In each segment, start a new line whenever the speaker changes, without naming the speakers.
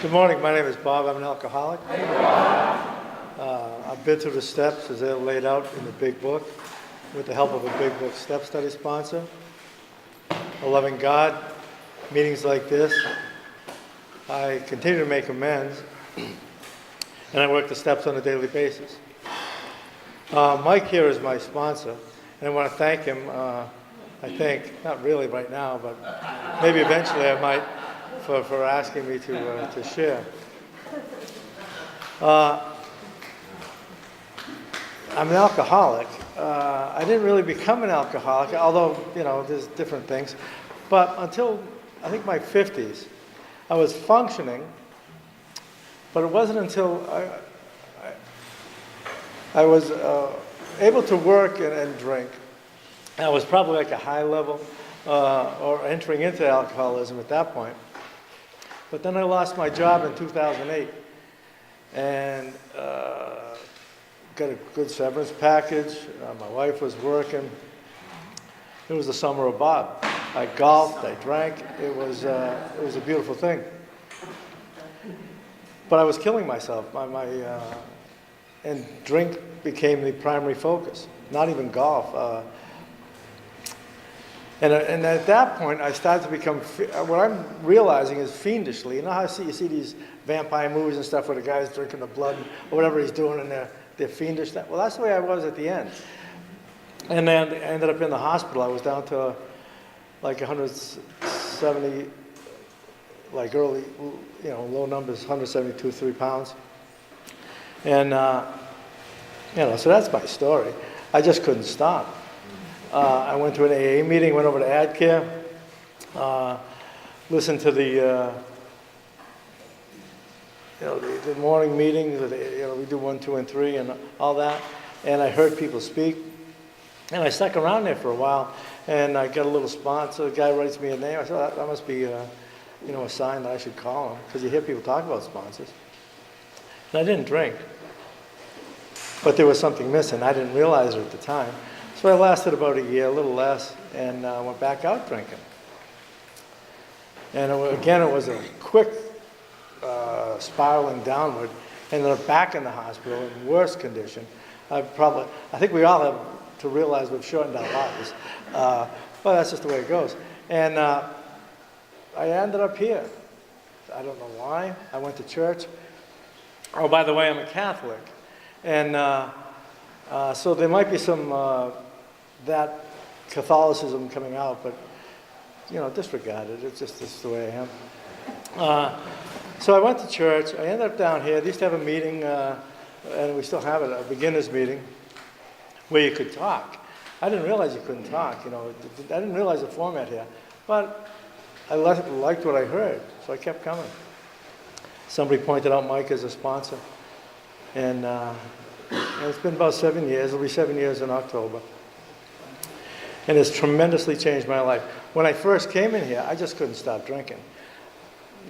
Good morning. My name is Bob. I'm an alcoholic. I've been through the steps as they're laid out in the big book with the help of a big book step study sponsor, a loving God, meetings like this. I continue to make amends, and I work the steps on a daily basis. Mike here is my sponsor, and I want to thank him, I think, not really right now, but maybe eventually I might, for asking me to share. I'm an alcoholic. I didn't really become an alcoholic, although, there's different things. But until, I think, my 50s, I was functioning, but it wasn't until I was able to work and drink. I was probably like a high level or entering into alcoholism at that point. But then I lost my job in 2008 and got a good severance package. My wife was working. It was the summer of Bob. I golfed, I drank. It was a beautiful thing. But I was killing myself. And drink became the primary focus, not even golf. And at that point, I started to become, what I'm realizing is fiendishly. You know how you see these vampire movies and stuff where the guy's drinking the blood or whatever he's doing and they're fiendish? Well, that's the way I was at the end. And then I ended up in the hospital. I was down to like 170, like early, low numbers, 172, 3 pounds. And, so that's my story. I just couldn't stop. I went to an AA meeting, went over to AdCare, listened to the morning meetings. We do 1, 2, and 3, and all that. And I heard people speak, and I stuck around there for a while. And I got a little sponsor. The guy writes me a name. I said, oh, that must be, a sign that I should call him, because you hear people talk about sponsors. And I didn't drink, but there was something missing. I didn't realize it at the time. So I lasted about a year, a little less, and went back out drinking. And it was a quick spiraling downward. Ended up back in the hospital in worse condition. I think we all have to realize we've shortened our lives. But that's just the way it goes. And I ended up here. I don't know why. I went to church. Oh, by the way, I'm a Catholic. And so there might be some that Catholicism coming out, but disregard it. It's just the way I am. So I went to church. I ended up down here. They used to have a meeting, and we still have it, a beginner's meeting, where you could talk. I didn't realize you couldn't talk. I didn't realize the format here, but I liked what I heard, so I kept coming. Somebody pointed out Mike as a sponsor, and it's been about 7 years. It'll be 7 years in October. And it's tremendously changed my life. When I first came in here, I just couldn't stop drinking.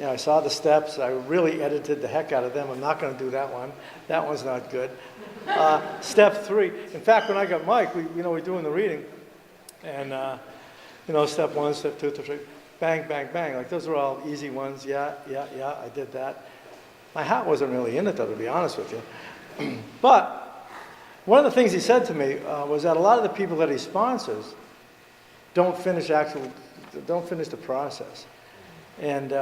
I saw the steps. I really edited the heck out of them. I'm not going to do that one. That one's not good. Step 3. In fact, when I got Mike, we're doing the reading. And, step 1, step 2, step 3. Bang, bang, bang. Like, those are all easy ones. Yeah, I did that. My heart wasn't really in it, though, to be honest with you. But one of the things he said to me was that a lot of the people that he sponsors don't finish the process. And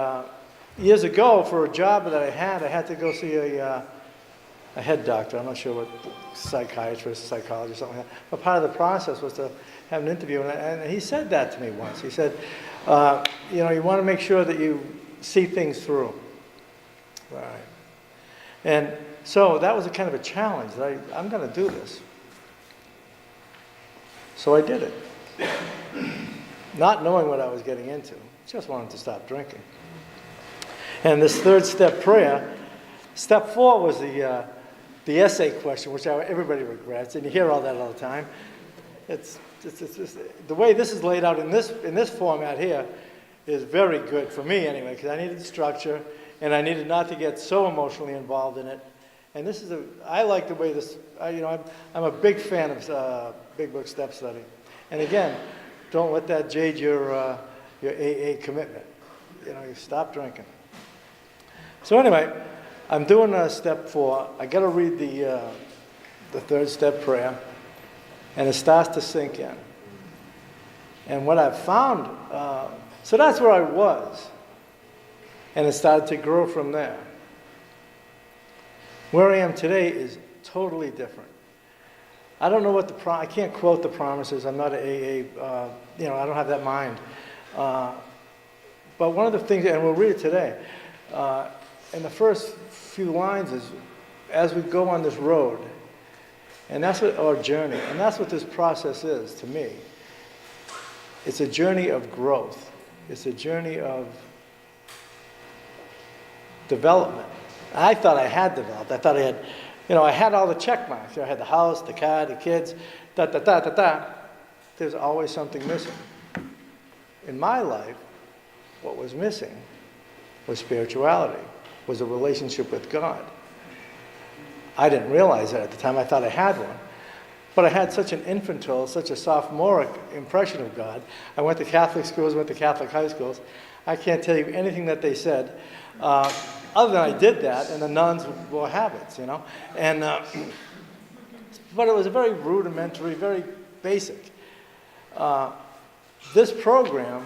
years ago, for a job that I had to go see a head doctor. I'm not sure what, psychiatrist, psychologist, something like that. But part of the process was to have an interview. And he said that to me once. He said, you want to make sure that you see things through. Right. And so that was a kind of a challenge. I'm going to do this. So I did it. Not knowing what I was getting into. Just wanted to stop drinking. And this third step prayer, step 4 was the essay question, which everybody regrets, and you hear all that all the time. It's the way this is laid out in this format here is very good for me anyway, because I needed the structure, and I needed not to get so emotionally involved in it. And I like the way this, I'm a big fan of Big Book Step Study. And again, don't let that jade your AA commitment. You stop drinking. So anyway, I'm doing step 4. I got to read the third step prayer, and it starts to sink in. And what I've found, so that's where I was, and it started to grow from there. Where I am today is totally different. I don't know what I can't quote the promises. I'm not an AA, I don't have that mind. But one of the things, and we'll read it today, in the first few lines is, as we go on this road, and that's what our journey, and that's what this process is to me. It's a journey of growth. It's a journey of development. I thought I had developed. I thought I had, I had all the check marks. I had the house, the car, the kids, There's always something missing. In my life, what was missing was spirituality, was a relationship with God. I didn't realize that at the time. I thought I had one. But I had such an infantile, such a sophomoric impression of God. I went to Catholic schools, went to Catholic high schools. I can't tell you anything that they said, other than I did that, and the nuns wore habits, And, but it was a very rudimentary, very basic. This program,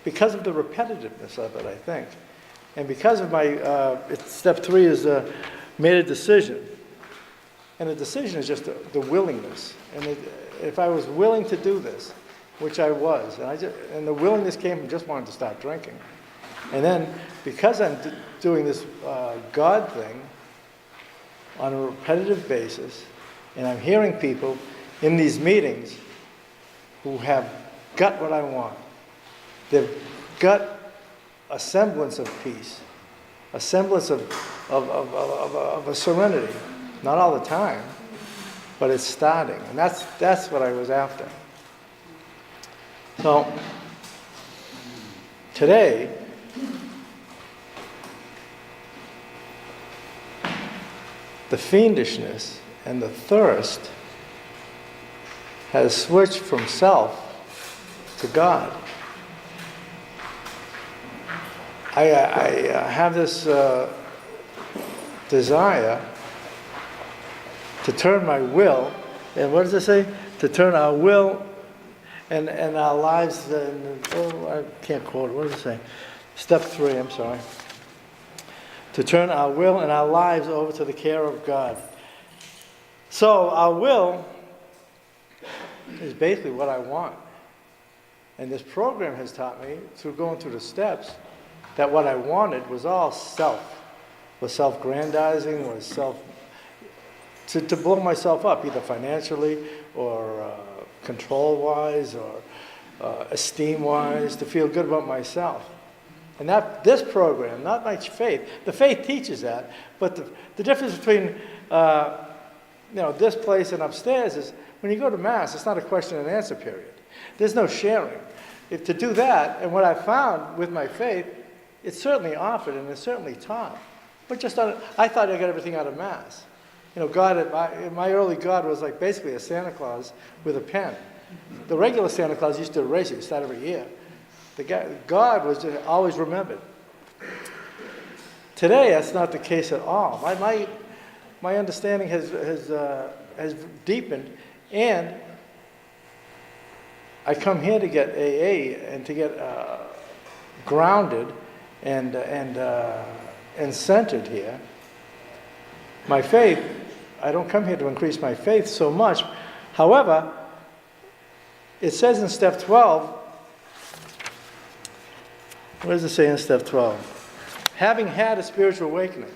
because of the repetitiveness of it, I think, and because of my, step 3 is made a decision. And the decision is just the willingness. And if I was willing to do this, which I was, and the willingness came from just wanting to stop drinking. And then, because I'm doing this God thing on a repetitive basis, and I'm hearing people in these meetings who have got what I want. They've got a semblance of peace, a semblance of a serenity. Not all the time, but it's starting. And that's what I was after. So, today, the fiendishness and the thirst has switched from self to God. I have this desire to turn my will, and what does it say? To turn our will and our lives, I can't quote it, what does it say? Step 3, I'm sorry. To turn our will and our lives over to the care of God. So our will is basically what I want. And this program has taught me, through going through the steps, that what I wanted was all self. Was self-grandizing, was to blow myself up, either financially or control-wise or esteem-wise, to feel good about myself. And this program, not my faith, the faith teaches that, but the difference between this place and upstairs is when you go to Mass, it's not a question and answer period. There's no sharing. To do that, and what I found with my faith, it's certainly offered and it's certainly taught. But I thought I got everything out of Mass. God, my early God was like basically a Santa Claus with a pen. The regular Santa Claus used to erase it, start every year. God was always remembered. Today, that's not the case at all. My understanding has deepened, and I come here to get AA and to get grounded and centered here. My faith, I don't come here to increase my faith so much. However, it says in step 12, what does it say in step 12? Having had a spiritual awakening.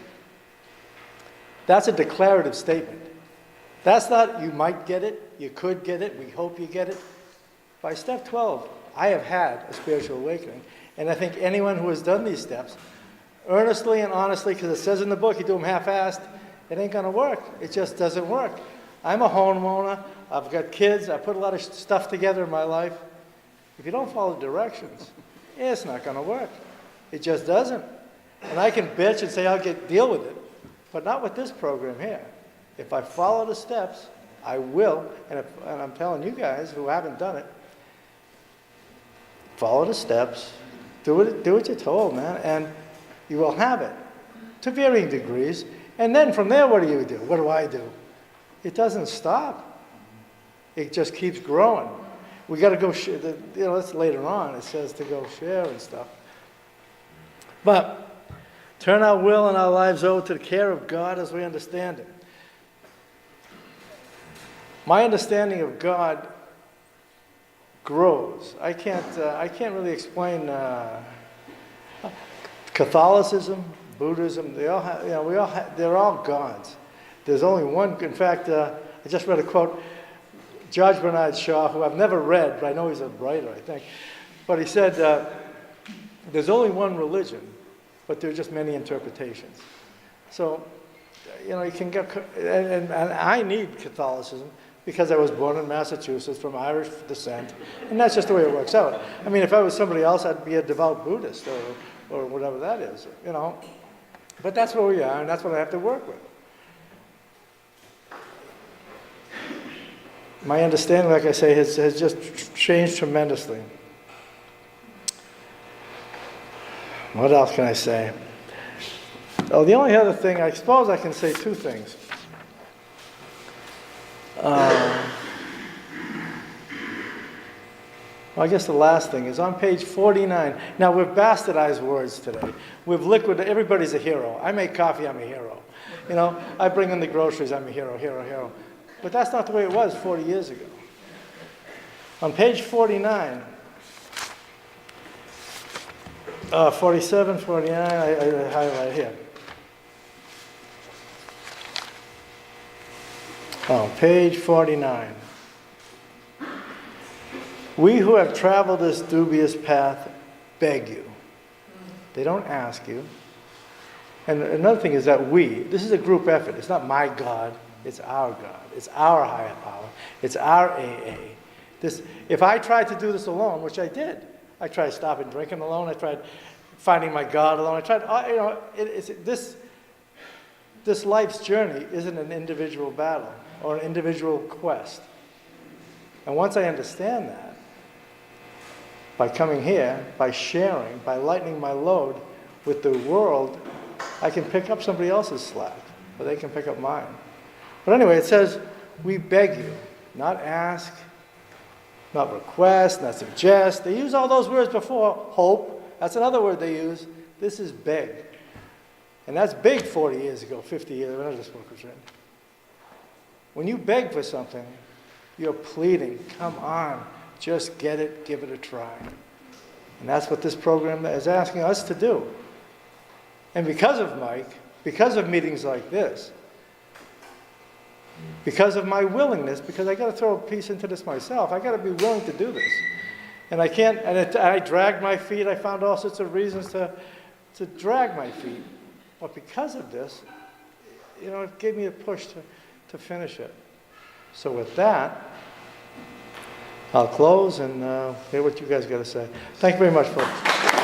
That's a declarative statement. That's not you might get it, you could get it, we hope you get it. By step 12, I have had a spiritual awakening. And I think anyone who has done these steps, earnestly and honestly, because it says in the book, you do them half-assed, it ain't going to work. It just doesn't work. I'm a homeowner. I've got kids. I put a lot of stuff together in my life. If you don't follow directions, it's not going to work. It just doesn't. And I can bitch and say I'll deal with it, but not with this program here. If I follow the steps, I will. And I'm telling you guys who haven't done it, follow the steps. Do what you're told, man. And You will have it to varying degrees. And then from there, what do you do? What do I do? It doesn't stop. It just keeps growing. We got to go, that's later on. It says to go share and stuff. But turn our will and our lives over to the care of God as we understand it. My understanding of God grows. I can't really explain Catholicism, Buddhism. They all have, they're all gods. There's only one. In fact, I just read a quote. George Bernard Shaw, who I've never read, but I know he's a writer, I think. But he said, there's only one religion, but there are just many interpretations. So, you can get, and I need Catholicism because I was born in Massachusetts from Irish descent, and that's just the way it works out. I mean, if I was somebody else, I'd be a devout Buddhist or whatever that is, But that's where we are, and that's what I have to work with. My understanding, like I say, has just changed tremendously. What else can I say? Oh, the only other thing, I suppose I can say two things. Well, I guess the last thing is on page 49. Now, we've bastardized words today. We've liquidated, everybody's a hero. I make coffee, I'm a hero. I bring in the groceries, I'm a hero, hero, hero. But that's not the way it was 40 years ago. On page 49, 47, 49, I highlight here. Oh, page 49. We who have traveled this dubious path beg you. They don't ask you. And another thing is that this is a group effort. It's not my God, it's our God. It's our higher power. It's our AA. If I tried to do this alone, which I did, I tried stopping drinking alone, I tried finding my God alone, I tried, this life's journey isn't an individual battle or an individual quest. And once I understand that, by coming here, by sharing, by lightening my load with the world, I can pick up somebody else's slack, or they can pick up mine. But anyway, it says, we beg you, not ask, not request, not suggest. They use all those words before. Hope, that's another word they use. This is beg. And that's big 40 years ago, 50 years, whenever this book was written. When you beg for something, you're pleading, come on, just get it, give it a try. And that's what this program is asking us to do. And because of Mike, because of meetings like this, because of my willingness, because I got to throw a piece into this myself, I got to be willing to do this. And I can't, I dragged my feet, I found all sorts of reasons to drag my feet. But because of this, it gave me a push to finish it. So with that, I'll close and hear what you guys got to say. Thank you very much, folks.